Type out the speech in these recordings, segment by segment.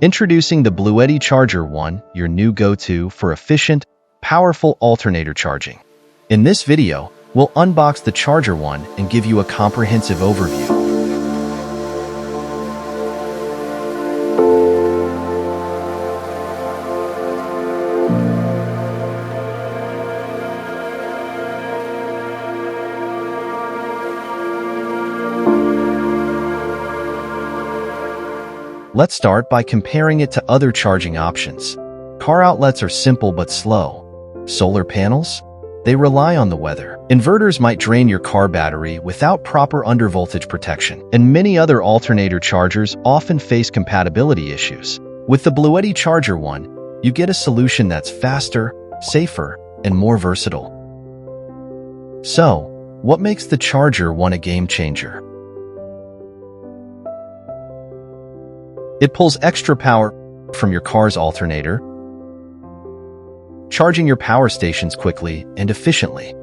Introducing the BLUETTI Charger 1, your new go-to for efficient, powerful alternator charging. In this video, we'll unbox the Charger 1 and give you a comprehensive overview. Let's start by comparing it to other charging options. Car outlets are simple but slow. Solar panels? They rely on the weather. Inverters might drain your car battery without proper undervoltage protection. And many other alternator chargers often face compatibility issues. With the BLUETTI Charger 1, you get a solution that's faster, safer, and more versatile. So, what makes the Charger 1 a game changer? It pulls extra power from your car's alternator, charging your power stations quickly and efficiently.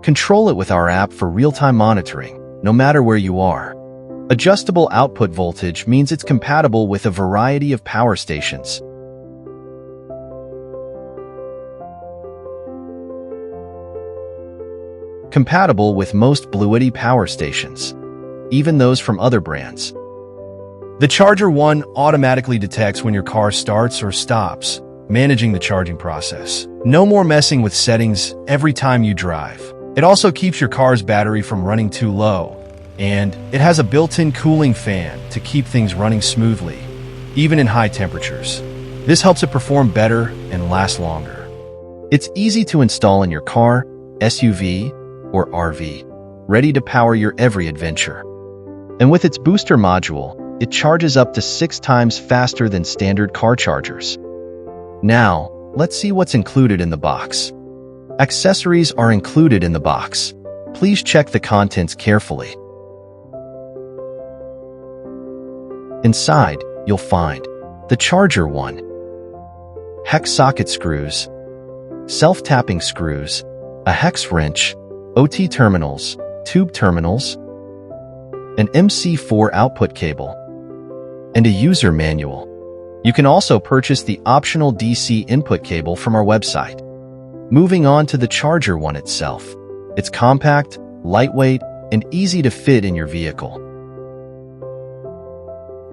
Control it with our app for real-time monitoring, no matter where you are. Adjustable output voltage means it's compatible with a variety of power stations. Compatible with most BLUETTI power stations, even those from other brands. The Charger 1 automatically detects when your car starts or stops, managing the charging process. No more messing with settings every time you drive. It also keeps your car's battery from running too low, and it has a built-in cooling fan to keep things running smoothly, even in high temperatures. This helps it perform better and last longer. It's easy to install in your car, SUV, or RV, ready to power your every adventure. And with its booster module, it charges up to 6 times faster than standard car chargers. Now, let's see what's included in the box. Accessories are included in the box. Please check the contents carefully. Inside, you'll find the Charger 1, hex socket screws, self-tapping screws, a hex wrench, OT terminals, tube terminals, an MC4 output cable, and a user manual. You can also purchase the optional DC input cable from our website. Moving on to the Charger 1 itself. It's compact, lightweight, and easy to fit in your vehicle.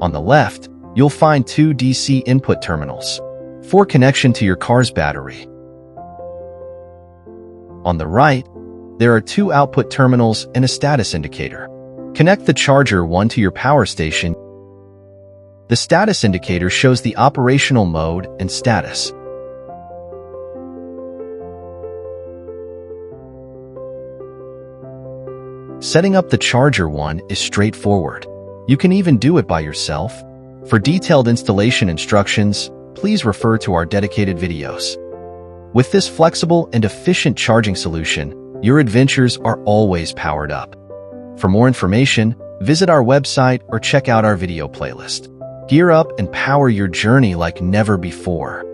On the left, you'll find 2 DC input terminals for connection to your car's battery. On the right, there are 2 output terminals and a status indicator. Connect the Charger 1 to your power station. The status indicator shows the operational mode and status. Setting up the Charger 1 is straightforward. You can even do it by yourself. For detailed installation instructions, please refer to our dedicated videos. With this flexible and efficient charging solution, your adventures are always powered up. For more information, visit our website or check out our video playlist. Gear up and power your journey like never before.